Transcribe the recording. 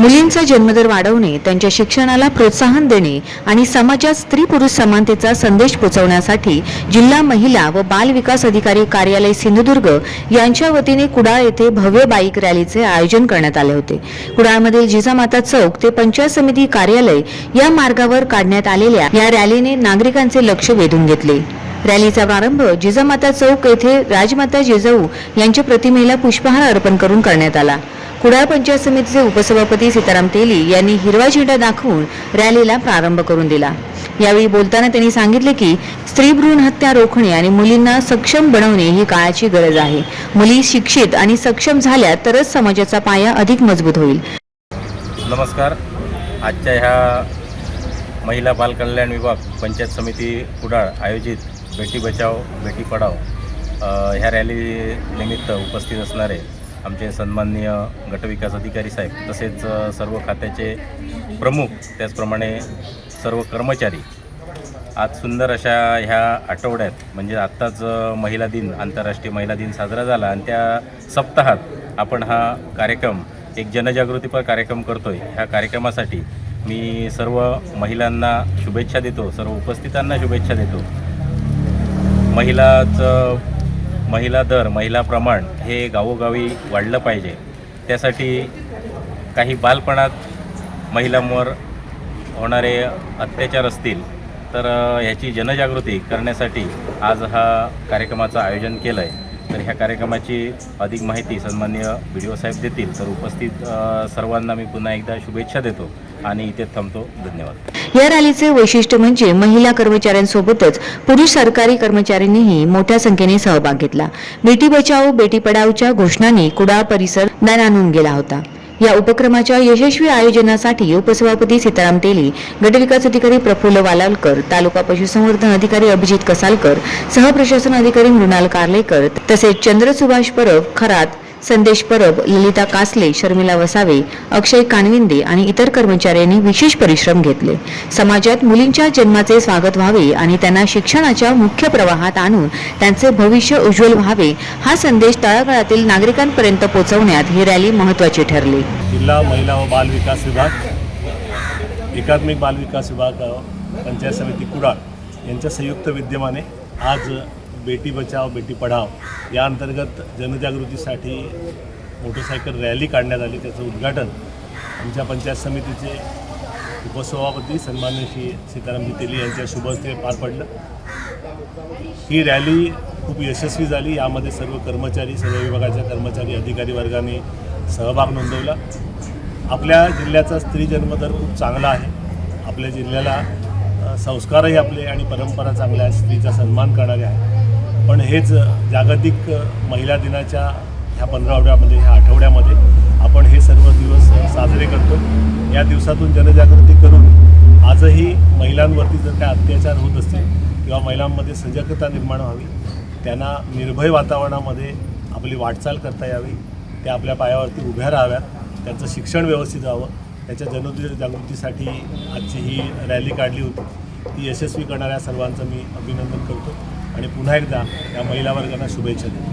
मुलींचा जन्मदर वाढवणे, त्यांच्या शिक्षणाला प्रोत्साहन देणे आणि समाजात स्त्री-पुरुष समानतेचा संदेश पोहोचवण्यासाठी जिल्हा महिला व बाल विकास अधिकारी कार्यालय सिंधुदुर्ग यांच्या वतीने कुडाळ येथे भव्य बाईक रॅलीचे आयोजन करण्यात आले होते। कुडाळमधील जिजामाता चौक ते पंचायत समिती कार्यालय या मार्गावर काढण्यात आलेल्या या रॅलीने नागरिकांचे लक्ष वेधून घेतले। रॅलीचा प्रारंभ जिजामाता चौक येथे राजमाता जिजाऊ यांच्या प्रतिमेला पुष्पहार अर्पण करून करण्यात आला। कुडाळ पंचायत समितीचे उपसभापती सीताराम तेली यांनी हिरवा झेंडा दाखवून रॅलीला प्रारंभ करून दिला। यावेळी बोलताना त्यांनी सांगितले की स्त्री भ्रूण हत्या रोखणे आणि मुलींना सक्षम बनवणे ही काळाची गरज आहे। मुली शिक्षित आणि सक्षम झाल्या तरच समाजाचा पाया अधिक मजबूत होईल। नमस्कार। आजच्या ह्या महिला बाल कल्याण विभाग पंचायत समिती कुडाळ आयोजित बेटी बचाओ बेटी पढाओ ह्या रॅली निमित्त उपस्थित असणारे आमचे सन्माननीय गटविकास अधिकारी साहेब तसेच सर्व खात्याचे प्रमुख त्याचप्रमाणे सर्व कर्मचारी आज सुंदर अशा ह्या आठवड्यात म्हणजे आत्ताच महिला दिन आंतरराष्ट्रीय महिला दिन साजरा झाला आणि त्या सप्ताहात आपण हा कार्यक्रम एक जनजागृतीपर कार्यक्रम करतोय। ह्या कार्यक्रमासाठी मी सर्व महिलांना शुभेच्छा देतो, सर्व उपस्थितांना शुभेच्छा देतो। महिला दर महिला प्रमाण हे गावोगावी वाढलं पाहिजे। त्यासाठी काही बालपणात महिलांवर होणारे अत्याचार असतील तर ह्याची जनजागृती करण्यासाठी आज हा कार्यक्रमाचं आयोजन केलं आहे। तर ह्या कार्यक्रमाची अधिक माहिती सन्माननीय व्हिडिओ साहेब देतील। तर उपस्थित सर्वांना मी पुन्हा एकदा शुभेच्छा देतो आणि इथे थांबतो। धन्यवाद। या रॅलीचे वैशिष्ट्य म्हणजे महिला कर्मचाऱ्यांसोबतच पुरुष सरकारी कर्मचाऱ्यांनीही मोठ्या संख्येने सहभाग घेतला। बेटी बचाओ बेटी पढाओच्या घोषणांनी कुडाळ परिसर दणाणून गेला होता। या उपक्रमाच्या यशस्वी आयोजनासाठी उपसभापती सीताराम तेली, गटविकास अधिकारी प्रफुल्ल वालावलकर, तालुका पशुसंवर्धन अधिकारी अभिजित कसालकर, सहप्रशासन अधिकारी मृणाल कार्लेकर तसेच चंद्र सुभाष परब खरात, संदेश परब, ललिता कासले, शर्मिला वसावे, अक्षय कानविंदे आणि इतर कर्मचाऱ्यांनी विशेष परिश्रम घेतले। समाजात मुलींच्या जन्माचे स्वागत व्हावे आणि त्यांना शिक्षणाच्या मुख्य प्रवाहात आणून त्यांचे भविष्य उज्ज्वल व्हावे हा संदेश तळागाळातील नागरिकांपर्यंत पोहोचवण्यात ही रॅली महत्त्वाची ठरली। जिल्हा महिला व बाल विकास विभाग, एकात्मिक बाल विकास विभाग, पंचायत समिती कुडाळ यांच्या संयुक्त विद्यमाने आज बेटी बचाओ बेटी पढाओ या अंतर्गत जनजागृतीसाठी मोटरसायकल रॅली काढण्यात आली। त्याचं उद्घाटन आमच्या पंचायत समितीचे उपसभापती सन्माननीय श्री सीतारामजी तेली यांच्या शुभ हस्ते पार पडलं। ही रॅली खूप यशस्वी झाली। यामध्ये सर्व कर्मचारी, सर्व विभागाच्या कर्मचारी, अधिकारी वर्गाने सहभाग नोंदवला। आपल्या जिल्ह्याचा स्त्री जन्मदर खूप चांगला आहे। आपल्या जिल्ह्याला संस्कारही आपले आणि परंपरा चांगल्या आहेत, स्त्रीचा सन्मान करणारे आहे। पण हेच जागतिक महिला दिनाच्या ह्या 15व्यामध्ये ह्या आठवड्यामध्ये आपण हे सर्व दिवस साजरे करतो। या दिवसातून जनजागृती करून आजही महिलांवरती जर काही अत्याचार होत असतील किंवा महिलांमध्ये सजगता निर्माण व्हावी, त्यांना निर्भय वातावरणामध्ये आपली वाटचाल करता यावी, त्या आपल्या पायावरती उभ्या राहाव्यात, त्यांचं शिक्षण व्यवस्थित व्हावं, त्याच्या जनजागृतीसाठी आजची ही रॅली काढली होती। ती यशस्वी करणाऱ्या सर्वांचं मी अभिनंदन करतो आणि पुन्हा एकदा या महिला वर्गांना शुभेच्छा देतो।